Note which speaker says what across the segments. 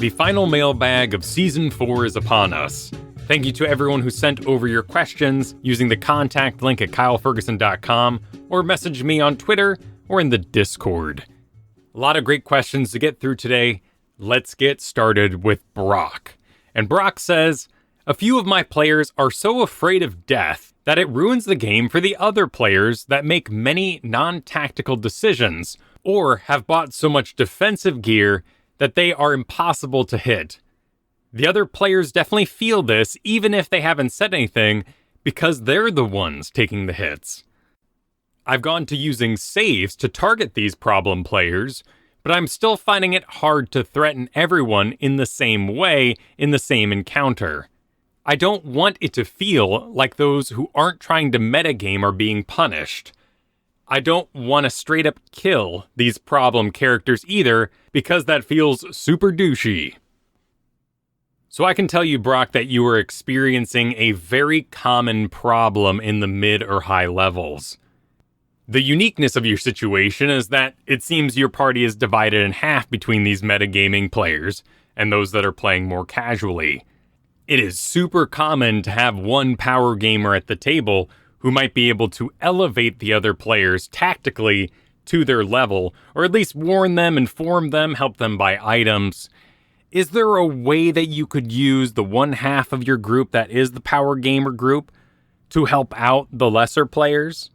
Speaker 1: the final mailbag of Season 4 is upon us. Thank you to everyone who sent over your questions using the contact link at kylefergusson.com or message me on Twitter or in the Discord. A lot of great questions to get through today. Let's get started with Brock. And Brock says, a few of my players are so afraid of death that it ruins the game for the other players that make many non-tactical decisions or have bought so much defensive gear that they are impossible to hit. The other players definitely feel this even if they haven't said anything because they're the ones taking the hits. I've gone to using saves to target these problem players, but I'm still finding it hard to threaten everyone in the same way in the same encounter. I don't want it to feel like those who aren't trying to metagame are being punished. I don't want to straight up kill these problem characters either, because that feels super douchey. So I can tell you, Brock, that you are experiencing a very common problem in the mid or high levels. The uniqueness of your situation is that it seems your party is divided in half between these metagaming players and those that are playing more casually. It is super common to have one power gamer at the table who might be able to elevate the other players tactically to their level, or at least warn them, inform them, help them buy items. Is there a way that you could use the one half of your group that is the power gamer group to help out the lesser players?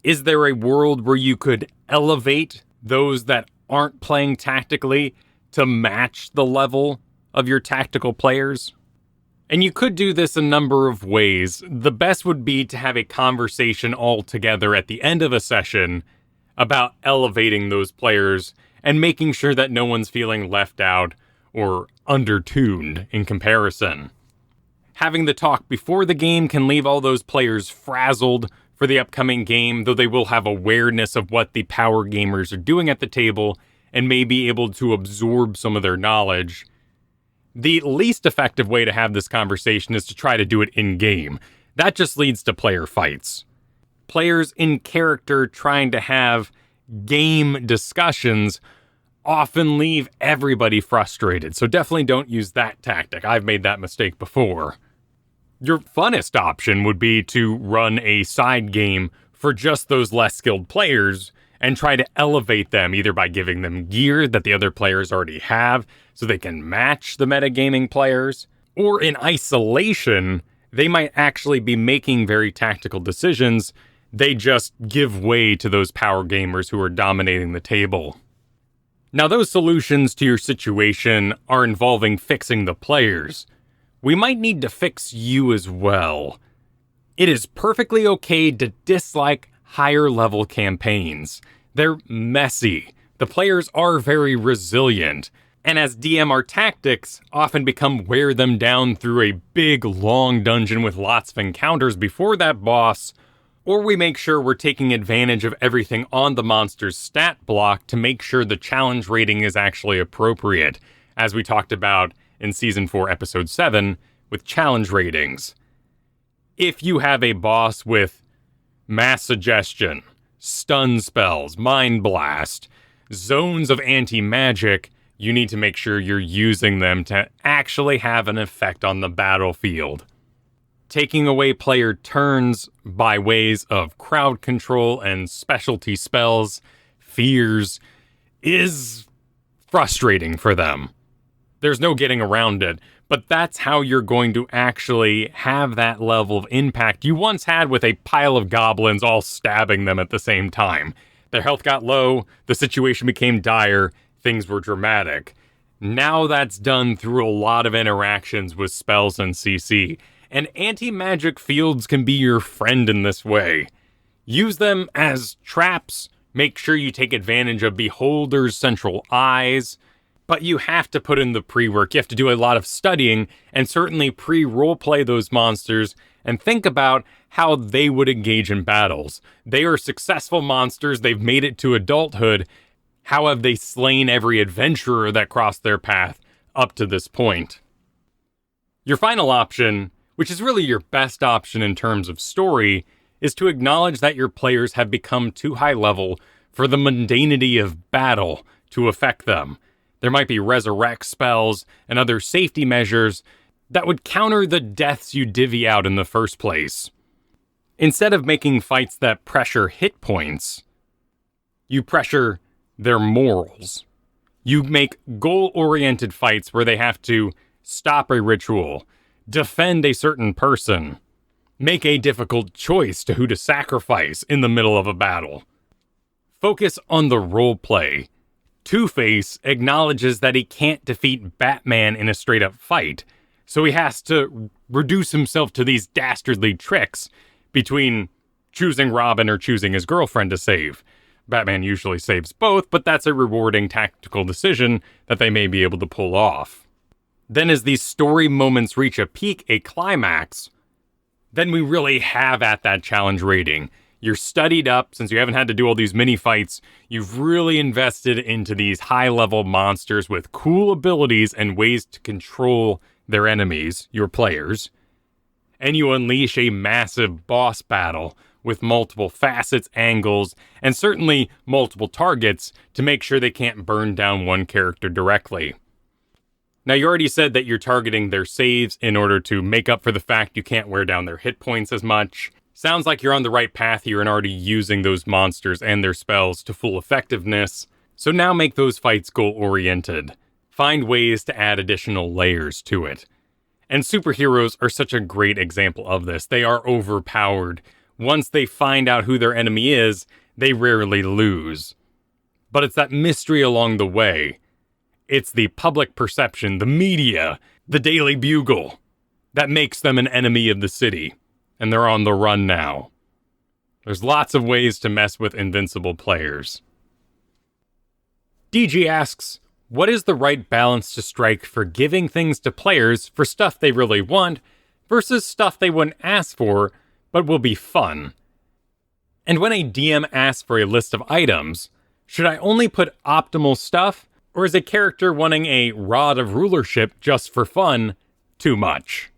Speaker 1: Is there a world where you could elevate those that aren't playing tactically to match the level of your tactical players? And you could do this a number of ways. The best would be to have a conversation all together at the end of a session about elevating those players and making sure that no one's feeling left out or undertuned in comparison. Having the talk before the game can leave all those players frazzled for the upcoming game, though they will have awareness of what the power gamers are doing at the table and may be able to absorb some of their knowledge. The least effective way to have this conversation is to try to do it in-game. That just leads to player fights. Players in character trying to have game discussions often leave everybody frustrated, so definitely don't use that tactic. I've made that mistake before. Your funnest option would be to run a side game for just those less skilled players and try to elevate them either by giving them gear that the other players already have so they can match the metagaming players, or in isolation, they might actually be making very tactical decisions. They just give way to those power gamers who are dominating the table. Now, those solutions to your situation are involving fixing the players. We might need to fix you as well. It is perfectly okay to dislike higher level campaigns. They're messy. The players are very resilient. And as DM, our tactics often become wear them down through a big, long dungeon with lots of encounters before that boss, or we make sure we're taking advantage of everything on the monster's stat block to make sure the challenge rating is actually appropriate, as we talked about in Season 4, Episode 7, with challenge ratings. If you have a boss with mass suggestion, stun spells, mind blast, zones of anti-magic, you need to make sure you're using them to actually have an effect on the battlefield. Taking away player turns by ways of crowd control and specialty spells, fears, is frustrating for them. There's no getting around it, but that's how you're going to actually have that level of impact you once had with a pile of goblins all stabbing them at the same time. Their health got low, the situation became dire, things were dramatic. Now that's done through a lot of interactions with spells and CC, and anti-magic fields can be your friend in this way. Use them as traps, make sure you take advantage of Beholder's central eyes, but you have to put in the pre-work. You have to do a lot of studying and certainly pre-roleplay those monsters and think about how they would engage in battles. They are successful monsters, they've made it to adulthood. How have they slain every adventurer that crossed their path up to this point? Your final option, which is really your best option in terms of story, is to acknowledge that your players have become too high level for the mundanity of battle to affect them. There might be resurrect spells and other safety measures that would counter the deaths you divvy out in the first place. Instead of making fights that pressure hit points, you pressure their morals. You make goal-oriented fights where they have to stop a ritual, defend a certain person, make a difficult choice to who to sacrifice in the middle of a battle. Focus on the roleplay. Two-Face acknowledges that he can't defeat Batman in a straight-up fight, so he has to reduce himself to these dastardly tricks between choosing Robin or choosing his girlfriend to save. Batman usually saves both, but that's a rewarding tactical decision that they may be able to pull off. Then as these story moments reach a peak, a climax, then we really have at that challenge rating. You're studied up, since you haven't had to do all these mini fights, you've really invested into these high-level monsters with cool abilities and ways to control their enemies, your players. And you unleash a massive boss battle with multiple facets, angles, and certainly multiple targets to make sure they can't burn down one character directly. Now, you already said that you're targeting their saves in order to make up for the fact you can't wear down their hit points as much. Sounds like you're on the right path here and already using those monsters and their spells to full effectiveness. So now make those fights goal-oriented. Find ways to add additional layers to it. And superheroes are such a great example of this. They are overpowered. Once they find out who their enemy is, they rarely lose. But it's that mystery along the way. It's the public perception, the media, the Daily Bugle, that makes them an enemy of the city. And they're on the run now. There's lots of ways to mess with invincible players. DG asks, what is the right balance to strike for giving things to players for stuff they really want versus stuff they wouldn't ask for but will be fun? And when a DM asks for a list of items, should I only put optimal stuff, or is a character wanting a rod of rulership just for fun too much?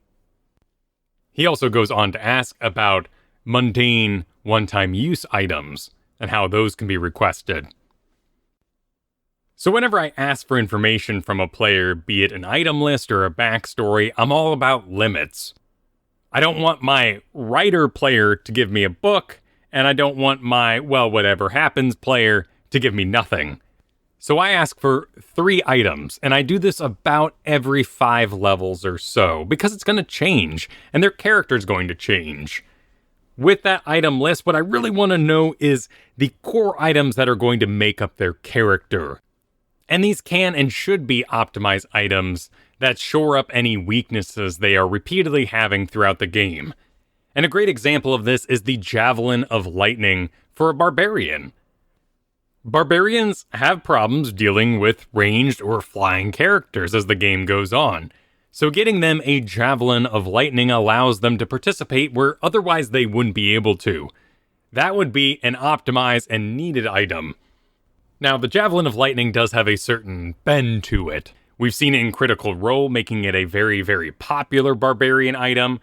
Speaker 1: He also goes on to ask about mundane, one-time use items and how those can be requested. So whenever I ask for information from a player, be it an item list or a backstory, I'm all about limits. I don't want my writer player to give me a book, and I don't want my, well, whatever happens player to give me nothing. So I ask for 3 items, and I do this about every 5 levels or so, because it's going to change, and their character's going to change. With that item list, what I really want to know is the core items that are going to make up their character. And these can and should be optimized items that shore up any weaknesses they are repeatedly having throughout the game. And a great example of this is the Javelin of Lightning for a Barbarian. Barbarians have problems dealing with ranged or flying characters as the game goes on, so getting them a Javelin of Lightning allows them to participate where otherwise they wouldn't be able to. That would be an optimized and needed item. Now, the Javelin of Lightning does have a certain bend to it. We've seen it in Critical Role, making it a very, very popular Barbarian item.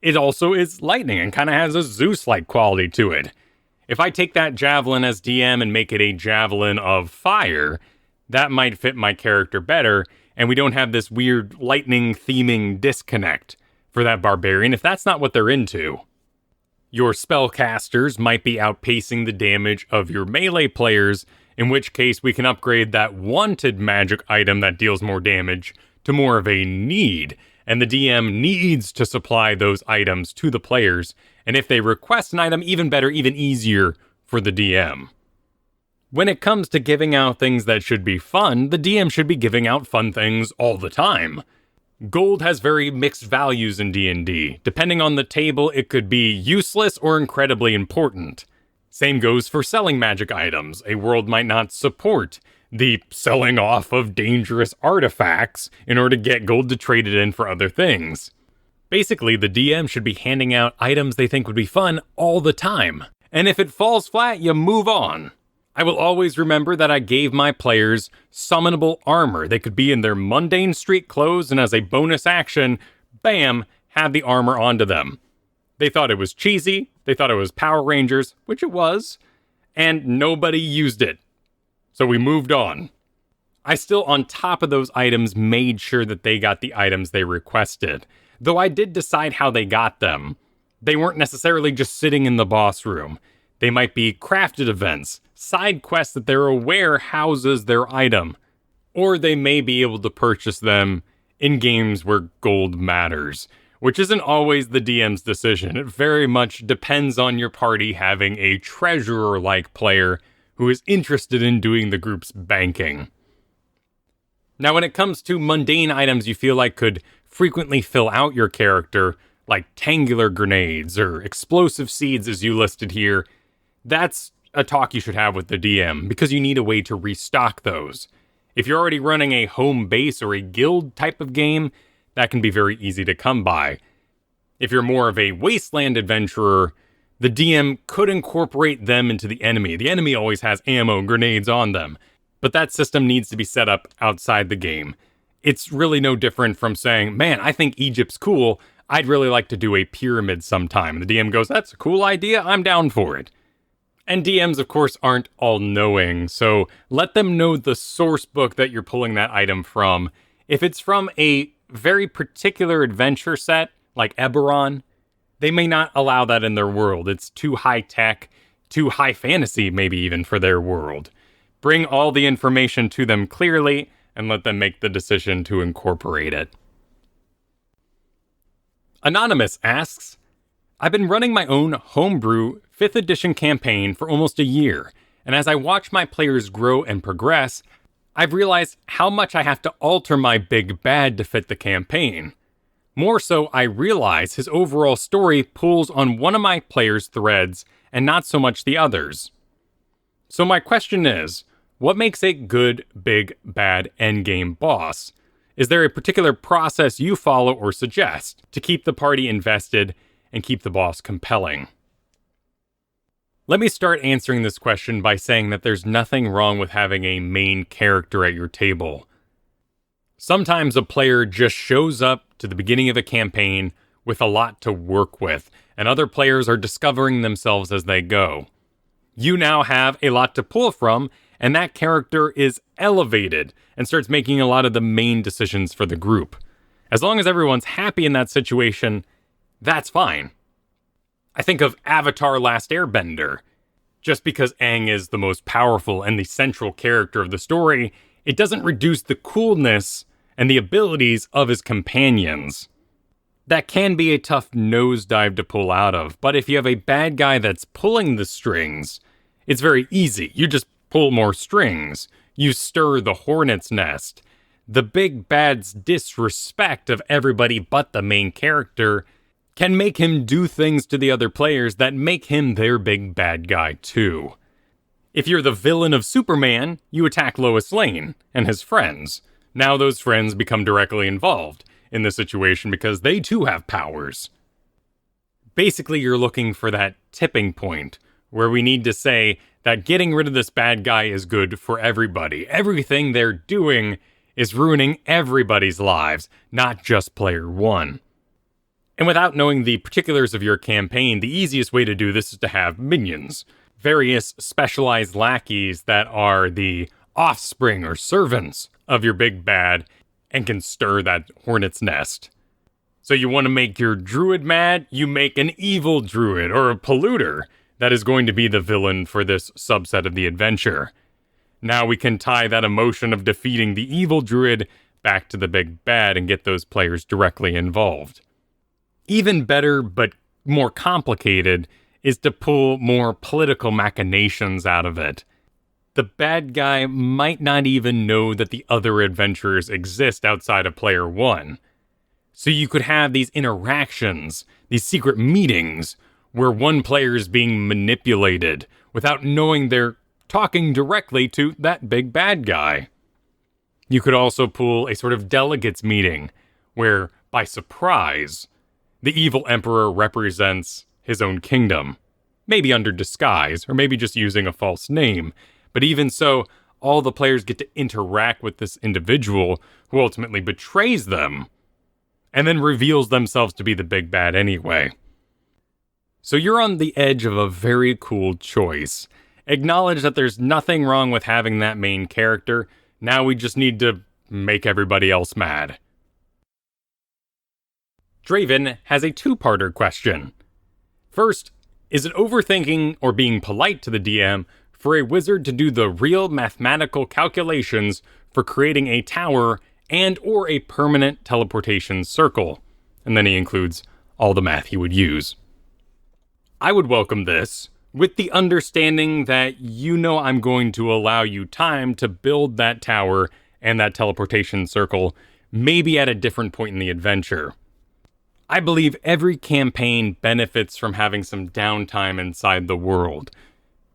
Speaker 1: It also is lightning and kind of has a Zeus-like quality to it. If I take that Javelin as DM and make it a Javelin of Fire, that might fit my character better, and we don't have this weird lightning theming disconnect for that Barbarian if that's not what they're into. Your spellcasters might be outpacing the damage of your melee players, in which case we can upgrade that wanted magic item that deals more damage to more of a need, and the DM needs to supply those items to the players, and if they request an item, even better, even easier for the DM. When it comes to giving out things that should be fun, the DM should be giving out fun things all the time. Gold has very mixed values in D&D. Depending on the table, it could be useless or incredibly important. Same goes for selling magic items. A world might not support the selling off of dangerous artifacts in order to get gold to trade it in for other things. Basically, the DM should be handing out items they think would be fun all the time. And if it falls flat, you move on. I will always remember that I gave my players summonable armor. They could be in their mundane street clothes, and as a bonus action, bam, have the armor onto them. They thought it was cheesy, they thought it was Power Rangers, which it was, and nobody used it. So we moved on. I still, on top of those items, made sure that they got the items they requested. Though I did decide how they got them. They weren't necessarily just sitting in the boss room. They might be crafted events, side quests that they're aware houses their item. Or they may be able to purchase them in games where gold matters, which isn't always the DM's decision. It very much depends on your party having a treasurer-like player who is interested in doing the group's banking. Now, when it comes to mundane items you feel like could frequently fill out your character, like tangular grenades or explosive seeds as you listed here, that's a talk you should have with the DM, because you need a way to restock those. If you're already running a home base or a guild type of game, that can be very easy to come by. If you're more of a wasteland adventurer, the DM could incorporate them into the enemy. The enemy always has ammo and grenades on them, but that system needs to be set up outside the game. It's really no different from saying, man, I think Egypt's cool. I'd really like to do a pyramid sometime. And the DM goes, that's a cool idea. I'm down for it. And DMs, of course, aren't all-knowing, so let them know the source book that you're pulling that item from. If it's from a very particular adventure set, like Eberron, they may not allow that in their world. It's too high-tech, too high fantasy, maybe even, for their world. Bring all the information to them clearly, and let them make the decision to incorporate it. Anonymous asks, I've been running my own homebrew 5th edition campaign for almost a year, and as I watch my players grow and progress, I've realized how much I have to alter my big bad to fit the campaign. More so, I realize his overall story pulls on one of my players' threads and not so much the others. So my question is, what makes a good, big, bad endgame boss? Is there a particular process you follow or suggest to keep the party invested and keep the boss compelling? Let me start answering this question by saying that there's nothing wrong with having a main character at your table. Sometimes a player just shows up to the beginning of a campaign with a lot to work with, and other players are discovering themselves as they go. You now have a lot to pull from, and that character is elevated and starts making a lot of the main decisions for the group. As long as everyone's happy in that situation, that's fine. I think of Avatar: Last Airbender. Just because Aang is the most powerful and the central character of the story, it doesn't reduce the coolness and the abilities of his companions. That can be a tough nosedive to pull out of, but if you have a bad guy that's pulling the strings, it's very easy. You just pull more strings. You stir the hornet's nest. The big bad's disrespect of everybody but the main character can make him do things to the other players that make him their big bad guy too. If you're the villain of Superman, you attack Lois Lane and his friends. Now those friends become directly involved in the situation because they too have powers. Basically, you're looking for that tipping point where we need to say that getting rid of this bad guy is good for everybody. Everything they're doing is ruining everybody's lives, not just player one. And without knowing the particulars of your campaign, the easiest way to do this is to have minions. Various specialized lackeys that are the offspring or servants of your big bad and can stir that hornet's nest. So you want to make your druid mad, you make an evil druid or a polluter that is going to be the villain for this subset of the adventure. Now we can tie that emotion of defeating the evil druid back to the big bad and get those players directly involved. Even better, but more complicated, is to pull more political machinations out of it. The bad guy might not even know that the other adventurers exist outside of player one. So you could have these interactions, these secret meetings, where one player is being manipulated without knowing they're talking directly to that big bad guy. You could also pull a sort of delegates meeting, where, by surprise, the evil emperor represents his own kingdom, maybe under disguise, or maybe just using a false name. But even so, all the players get to interact with this individual who ultimately betrays them, and then reveals themselves to be the big bad anyway. So you're on the edge of a very cool choice. Acknowledge that there's nothing wrong with having that main character, Now we just need to make everybody else mad. Draven has a two-parter question. First, is it overthinking or being polite to the DM for a wizard to do the real mathematical calculations for creating a tower and or a permanent teleportation circle? And then he includes all the math he would use. I would welcome this, with the understanding that I'm going to allow you time to build that tower and that teleportation circle, maybe at a different point in the adventure. I believe every campaign benefits from having some downtime inside the world.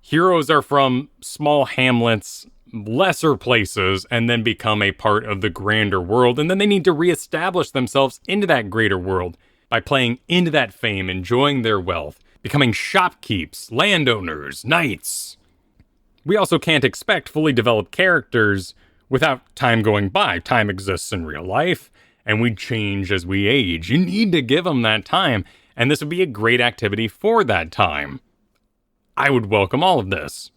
Speaker 1: Heroes are from small hamlets, lesser places, and then become a part of the grander world, and then they need to reestablish themselves into that greater world by playing into that fame, enjoying their wealth, becoming shopkeepers, landowners, knights. We also can't expect fully developed characters without time going by. Time exists in real life, and we change as we age. You need to give them that time, and this would be a great activity for that time. I would welcome all of this.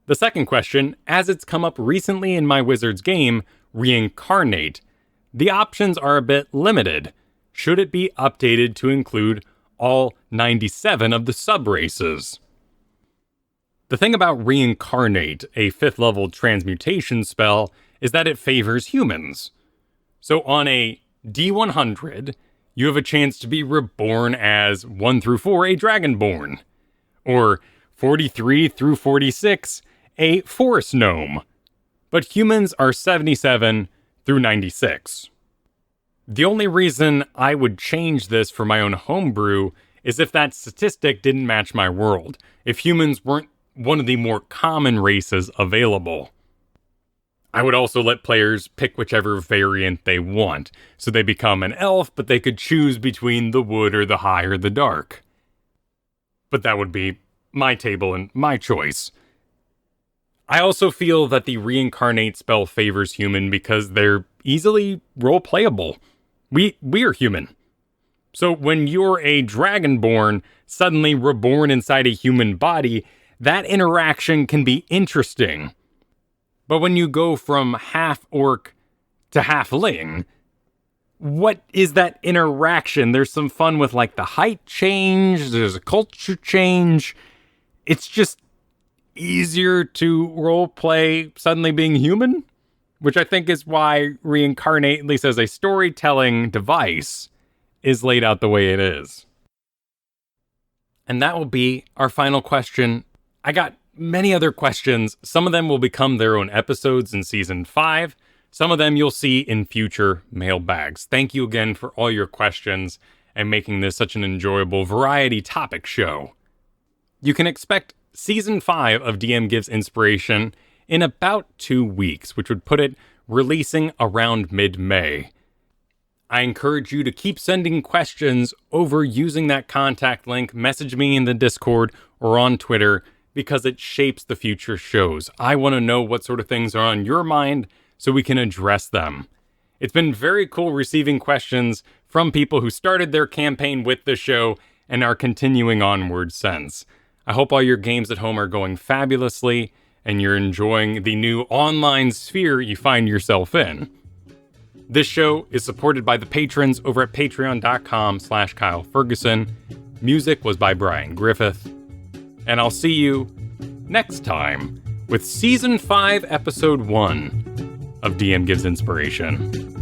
Speaker 1: The second question, as it's come up recently in my Wizards game, Reincarnate, the options are a bit limited. Should it be updated to include all 97 of the sub-races? The thing about Reincarnate, a 5th level transmutation spell, is that it favors humans. So on a D100, you have a chance to be reborn as 1 through 4, a Dragonborn. Or 43 through 46, a Forest Gnome. But humans are 77 through 96. The only reason I would change this for my own homebrew is if that statistic didn't match my world. If humans weren't one of the more common races available. I would also let players pick whichever variant they want, so they become an elf, but they could choose between the wood or the high or the dark. But that would be my table and my choice. I also feel that the Reincarnate spell favors human because they're easily role-playable. We are human. So when you're a Dragonborn suddenly reborn inside a human body, that interaction can be interesting. But when you go from half-orc to halfling, what is that interaction? There's some fun with like the height change, there's a culture change. It's just easier to roleplay suddenly being human, which I think is why Reincarnate, at least as a storytelling device, is laid out the way it is. And that will be our final question. I got many other questions. Some of them will become their own episodes in Season 5. Some of them you'll see in future mailbags. Thank you again for all your questions and making this such an enjoyable variety topic show. You can expect Season 5 of DM Gives Inspiration in about 2 weeks, which would put it releasing around mid-May. I encourage you to keep sending questions over using that contact link, message me in the Discord or on Twitter, because it shapes the future shows. I want to know what sort of things are on your mind so we can address them. It's been very cool receiving questions from people who started their campaign with the show and are continuing onward since. I hope all your games at home are going fabulously and you're enjoying the new online sphere you find yourself in. This show is supported by the patrons over at patreon.com/Kyle Fergusson. Music was by Brian Griffith. And I'll see you next time with Season 5, Episode 1 of DM Gives Inspiration.